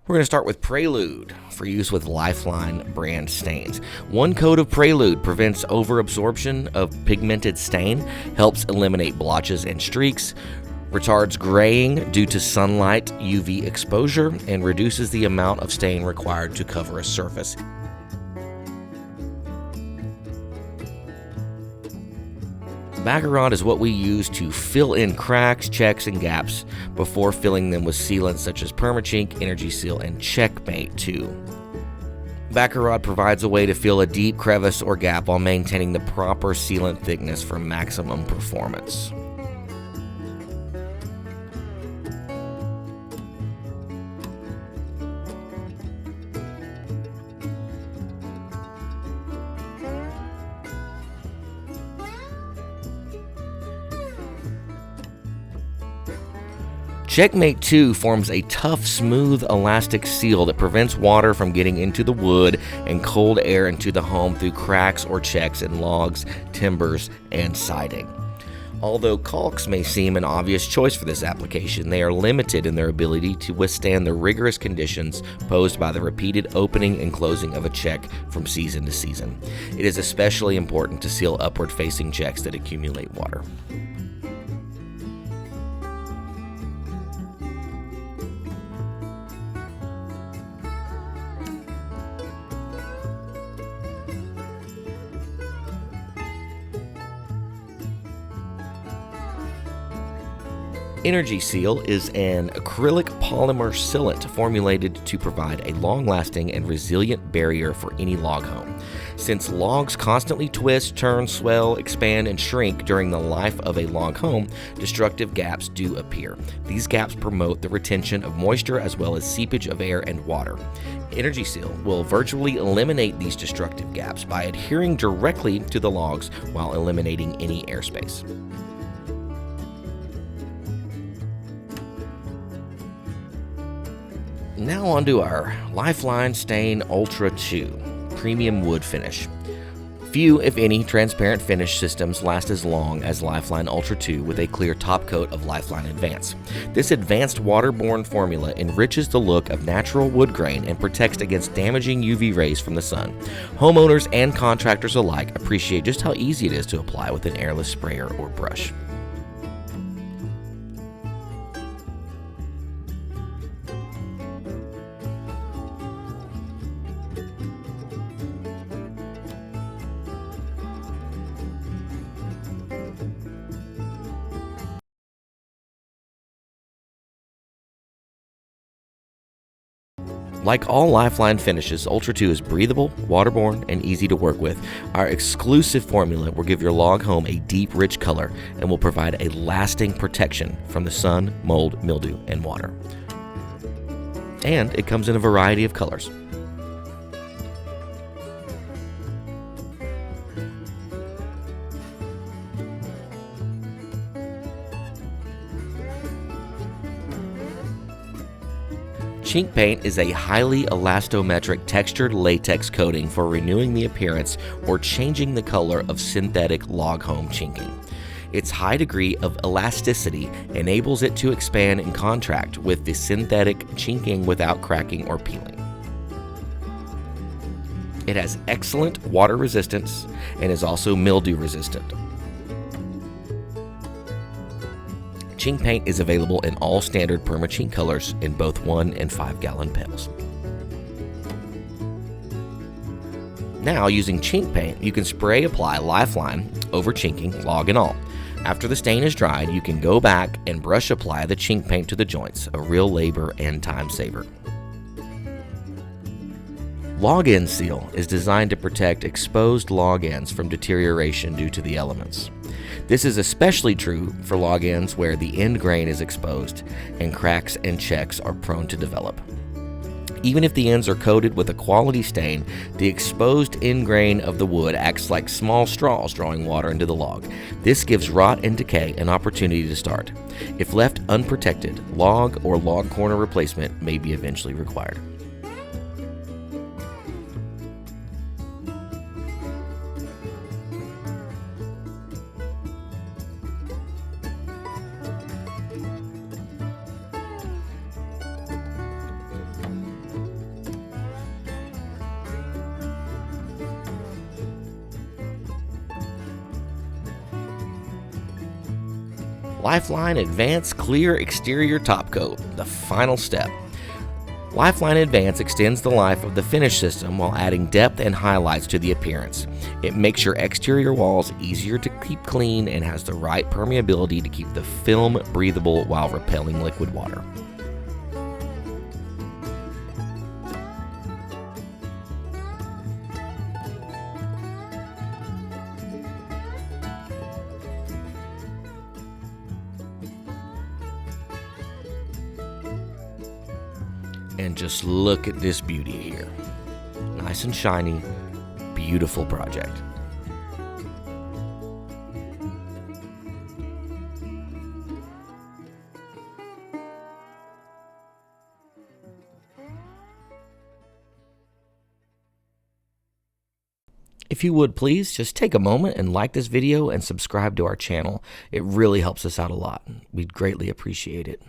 We're going to start with Prelude for use with Lifeline brand stains. One coat of Prelude prevents over-absorption of pigmented stain, helps eliminate blotches and streaks, retards graying due to sunlight UV exposure, and reduces the amount of stain required to cover a surface. Baccarat is what we use to fill in cracks, checks, and gaps before filling them with sealants such as Perma-Chink, Energy Seal, and Checkmate 2. Baccarat provides a way to fill a deep crevice or gap while maintaining the proper sealant thickness for maximum performance. Checkmate 2 forms a tough, smooth, elastic seal that prevents water from getting into the wood and cold air into the home through cracks or checks in logs, timbers, and siding. Although caulks may seem an obvious choice for this application, they are limited in their ability to withstand the rigorous conditions posed by the repeated opening and closing of a check from season to season. It is especially important to seal upward-facing checks that accumulate water. Energy Seal is an acrylic polymer sealant formulated to provide a long-lasting and resilient barrier for any log home. Since logs constantly twist, turn, swell, expand, and shrink during the life of a log home, destructive gaps do appear. These gaps promote the retention of moisture as well as seepage of air and water. Energy Seal will virtually eliminate these destructive gaps by adhering directly to the logs while eliminating any airspace. Now on to our Lifeline Ultra-2 Premium Wood Finish. Few, if any, transparent finish systems last as long as Lifeline Ultra-2 with a clear top coat of Lifeline Advance. This advanced waterborne formula enriches the look of natural wood grain and protects against damaging UV rays from the sun. Homeowners and contractors alike appreciate just how easy it is to apply with an airless sprayer or brush. Like all Lifeline finishes, Ultra-2 is breathable, waterborne, and easy to work with. Our exclusive formula will give your log home a deep, rich color and will provide a lasting protection from the sun, mold, mildew, and water. And it comes in a variety of colors. Chink paint is a highly elastometric textured latex coating for renewing the appearance or changing the color of synthetic log home chinking. Its high degree of elasticity enables it to expand and contract with the synthetic chinking without cracking or peeling. It has excellent water resistance and is also mildew resistant. Chink paint is available in all standard Perma-Chink colors in both 1 and 5 gallon pails. Now, using Chink paint, you can apply Lifeline over chinking, log and all. After the stain is dried, you can go back and brush apply the Chink paint to the joints, a real labor and time saver. Log end seal is designed to protect exposed log ends from deterioration due to the elements. This is especially true for log ends where the end grain is exposed and cracks and checks are prone to develop. Even if the ends are coated with a quality stain, the exposed end grain of the wood acts like small straws drawing water into the log. This gives rot and decay an opportunity to start. If left unprotected, log or log corner replacement may be eventually required. Lifeline Advance Clear Exterior Top Coat, the final step. Lifeline Advance extends the life of the finish system while adding depth and highlights to the appearance. It makes your exterior walls easier to keep clean and has the right permeability to keep the film breathable while repelling liquid water. And just look at this beauty here. Nice and shiny, beautiful project. If you would please, just take a moment and like this video and subscribe to our channel. It really helps us out a lot. We'd greatly appreciate it.